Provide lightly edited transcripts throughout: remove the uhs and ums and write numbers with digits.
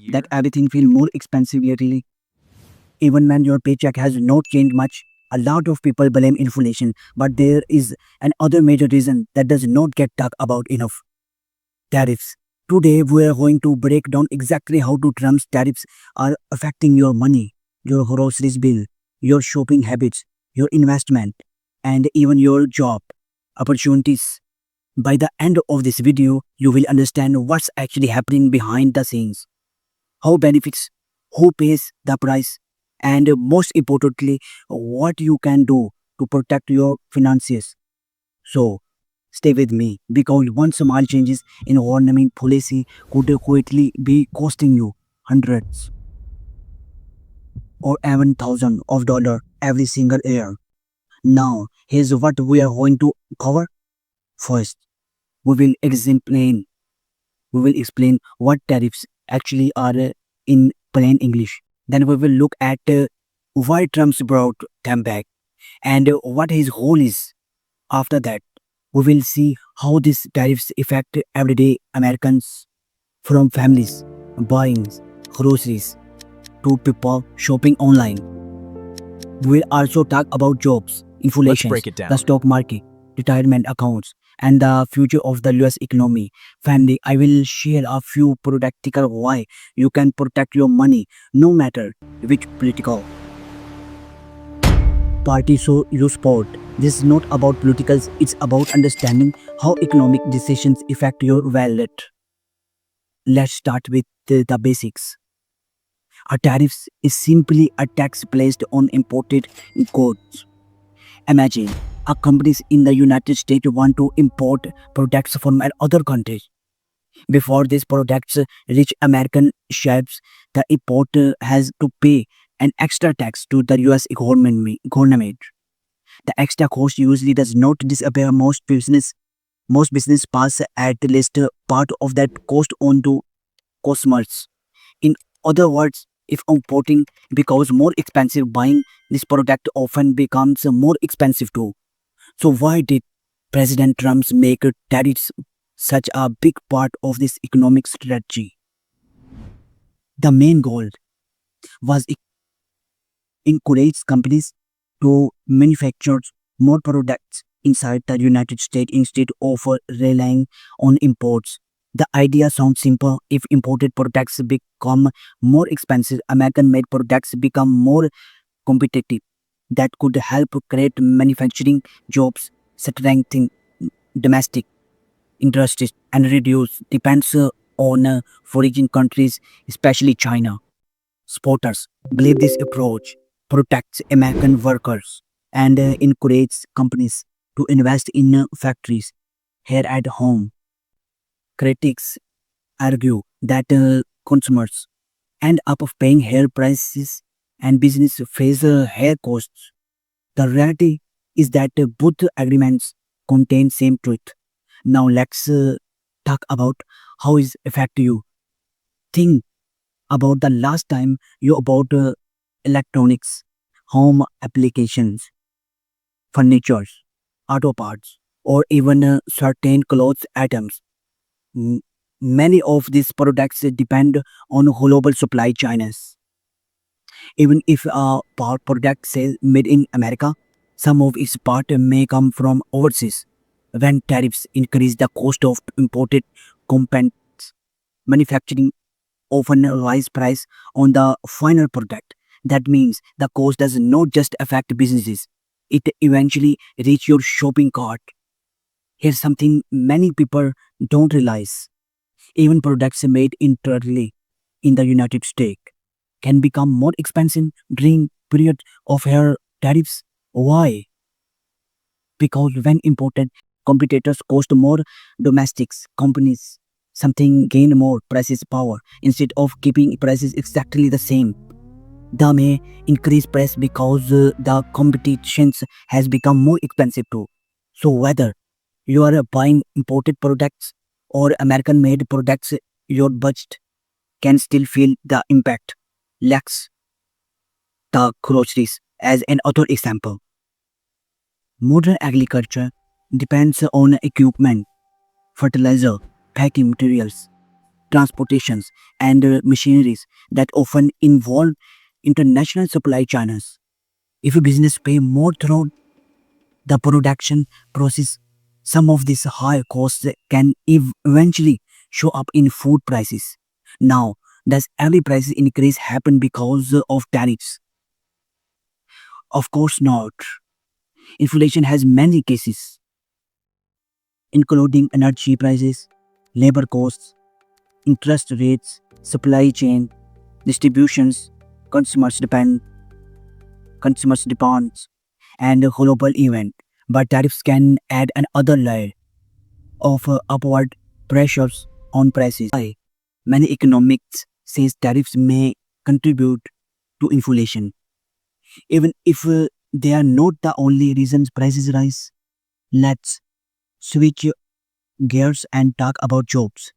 that everything feels more expensive lately, even when your paycheck has not changed much. A lot of people blame inflation, but there is another major reason that does not get talked about enough: tariffs. Today, we are going to break down exactly how to Trump's tariffs are affecting your money, your groceries bill, your shopping habits, your investment, and even your job opportunities. By the end of this video, you will understand what's actually happening behind the scenes, how benefits, who pays the price, and most importantly, what you can do to protect your finances. So, stay with me because one small changes in government policy could quickly be costing you hundreds or even thousands of dollars every single year. Now, here's what we are going to cover. First, we will explain we will explain what tariffs actually are in plain English. Then we will look at why Trump's brought them back and what his goal is. After that, we will see how these tariffs affect everyday Americans, from families buying groceries to people shopping online. We will also talk about jobs, inflation, the stock market, retirement accounts, and the future of the US economy. Finally, I will share a few practical why you can protect your money no matter which political party so you support. This is not about politicals, it's about understanding how economic decisions affect your wallet. Let's start with the basics. A tariff is simply a tax placed on imported goods. Imagine a companies in the United States want to import products from other countries. Before these products reach American shelves, the importer has to pay an extra tax to the US government. The extra cost usually does not disappear. Most business pass at least part of that cost on to customers. In other words, if importing becomes more expensive, buying this product often becomes more expensive too. So why did President Trump make tariffs such a big part of this economic strategy? The main goal was encourage companies to manufacture more products inside the United States instead of relying on imports. The idea sounds simple. If imported products become more expensive, American made products become more competitive. That could help create manufacturing jobs, strengthen domestic industries, and reduce depends on foreign countries, especially China. Supporters believe this approach protects American workers and encourages companies to invest in factories here at home. Critics argue that consumers end up of paying higher prices and business face higher costs. The reality is that both agreements contain same truth. Now let's talk about how it affect you. Think about the last time you bought electronics, home applications, furniture, auto parts, or even certain clothes items. M- Many of these products depend on global supply chains. Even if a product says made in America, some of its part may come from overseas. When tariffs increase the cost of imported components, manufacturing often rise price on the final product. That means the cost does not just affect businesses; it eventually reach your shopping cart. Here's something many people don't realize: even products made internally in the United States can become more expensive during period of higher tariffs. Why? Because when imported competitors cost more, domestics companies something gain more prices power instead of keeping prices exactly the same. They may increase price because the competitions has become more expensive too. So whether you are buying imported products or American made products, your budget can still feel the impact. Let's the groceries as another example. Modern agriculture depends on equipment, fertilizer, packing materials. transportations, and machineries that often involve international supply chains. If a business pay more through the production process, some of these high costs can eventually show up in food prices. Now, does every price increase happen because of tariffs? Of course not. Inflation has many cases, including energy prices, labor costs, interest rates, supply chain, distributions, consumers depend, consumers depends, and a global event. But tariffs can add another layer of upward pressures on prices. Why? Many economists says tariffs may contribute to inflation, even if they are not the only reasons prices rise. Let's switch gears and talk about jobs.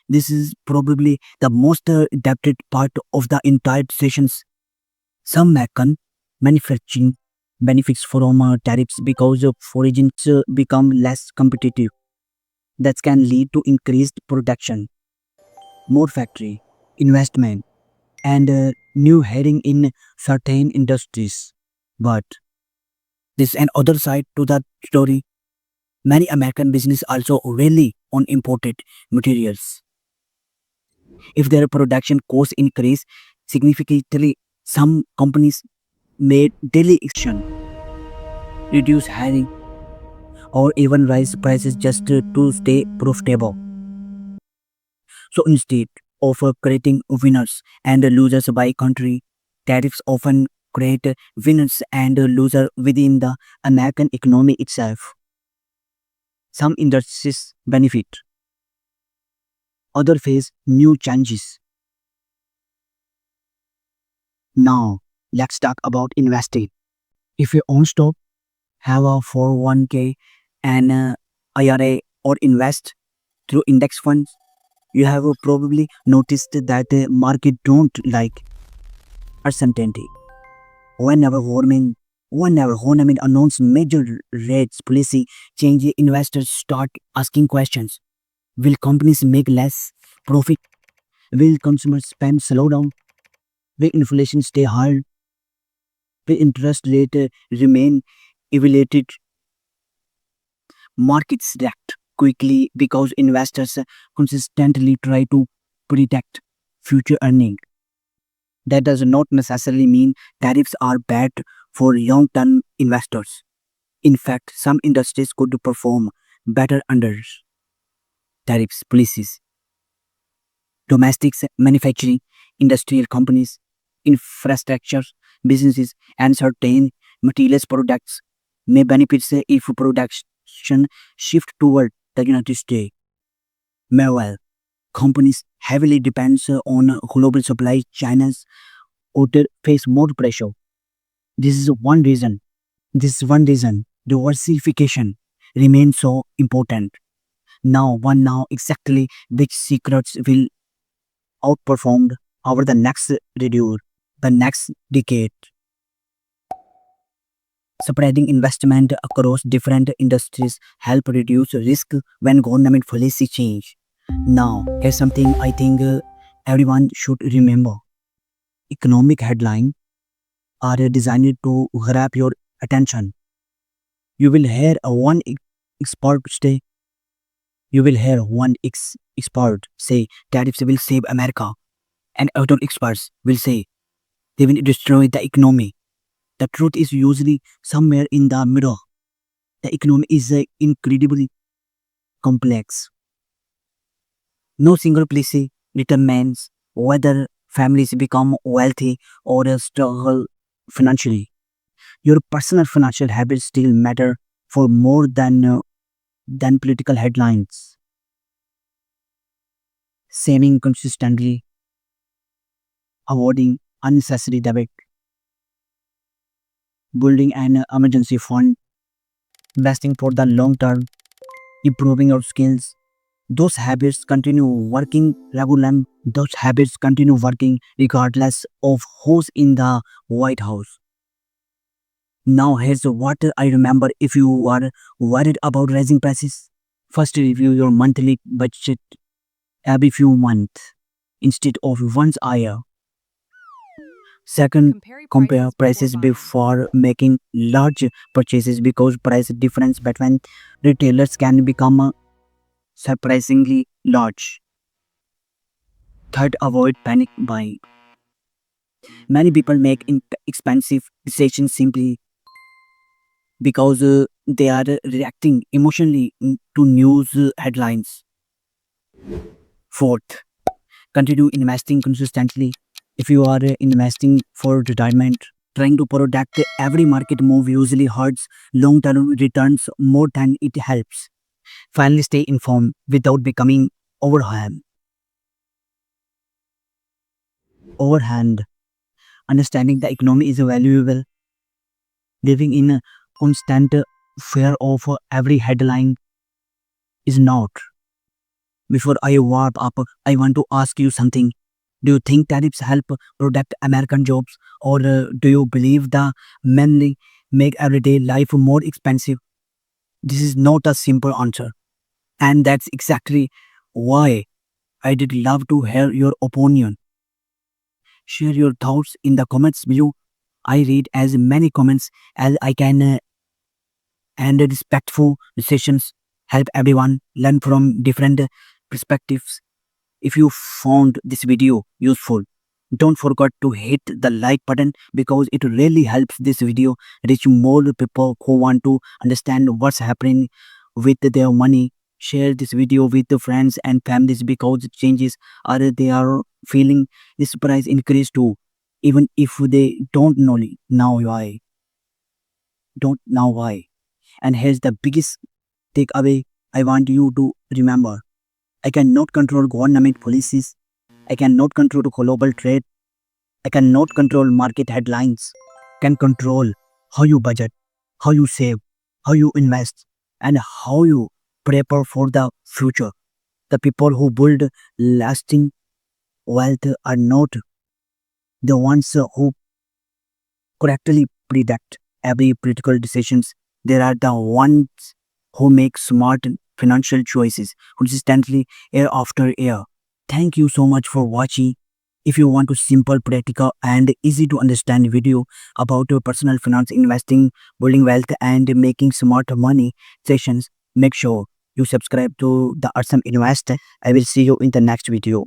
This is probably the most adapted part of the entire sessions. Some American manufacturing benefits from tariffs because foreign become less competitive. That can lead to increased production, more factory investment, and new hiring in certain industries. But there's an other side to that story. Many American business also rely on imported materials. If their production costs increase significantly, some companies may delay action, reduce hiring, or even raise prices just to stay profitable. So instead of creating winners and losers by country, tariffs often create winners and losers within the American economy itself. Some industries benefit, others face new challenges. Now, let's talk about investing. If you own stock, have a 401k and IRA, or invest through index funds, you have probably noticed that the market don't like uncertainty. Whenever government announce major rates policy change, investors start asking questions. Will companies make less profit? Will consumer spend slow down? Will inflation stay high? Will interest rate remain elevated? Markets react quickly because investors consistently try to protect future earnings. That does not necessarily mean tariffs are bad for long term investors. In fact, some industries could perform better under tariffs policies. Domestic manufacturing, industrial companies, infrastructure businesses, and certain materials products may benefit if production shift toward the United States. Meanwhile, companies heavily depends on global supply chains would face more pressure. This is one reason. This is one reason diversification remains so important. Now exactly which secrets will outperform over the next decade. Spreading investment across different industries help reduce risk when government policy change. Now, here's something I think everyone should remember. Economic headlines are designed to grab your attention. You will hear one expert say, you will hear one expert say tariffs will save America, and other experts will say they will destroy the economy. The truth is usually somewhere in the middle. The economy is incredibly complex. No single policy determines whether families become wealthy or struggle financially. Your personal financial habits still matter for more than political headlines. Saving consistently, avoiding unnecessary debt, building an emergency fund, investing for the long term, improving your skills. Those habits continue working regularly. Those habits continue working regardless of who's in the White House. Now here's what I remember if you are worried about rising prices. First, review your monthly budget every few months instead of once a year. Second, compare prices before making large purchases because price difference between retailers can become surprisingly large. Third, avoid panic buying. Many people make expensive decisions simply because they are reacting emotionally to news headlines. Fourth, continue investing consistently. If you are investing for retirement, trying to protect every market move usually hurts long-term returns more than it helps. Finally, stay informed without becoming overwhelmed. Overhand. Understanding the economy is valuable. Living in a constant fear of every headline is not. Before I wrap up, I want to ask you something. Do you think tariffs help protect American jobs, or do you believe the mainly make everyday life more expensive? This is not a simple answer, and that's exactly why I did love to hear your opinion. Share your thoughts in the comments below. I read as many comments as I can, and respectful sessions help everyone learn from different perspectives. If you found this video useful, don't forget to hit the like button because it really helps this video reach more people who want to understand what's happening with their money. Share this video with the friends and families because changes are they are feeling this price increase too, even if they don't know now why. Don't know why. And here's the biggest takeaway I want you to remember. I cannot control government policies. I cannot control global trade. I cannot control market headlines. Can control how you budget, how you save, how you invest, and how you prepare for the future. The people who build lasting wealth are not the ones who correctly predict every political decisions. They are the ones who make smart financial choices consistently year after year. Thank you so much for watching. If you want a simple, practical, and easy to understand video about your personal finance, investing, building wealth, and making smart money sessions, make sure you subscribe to the Awesome Investor. I will see you in the next video.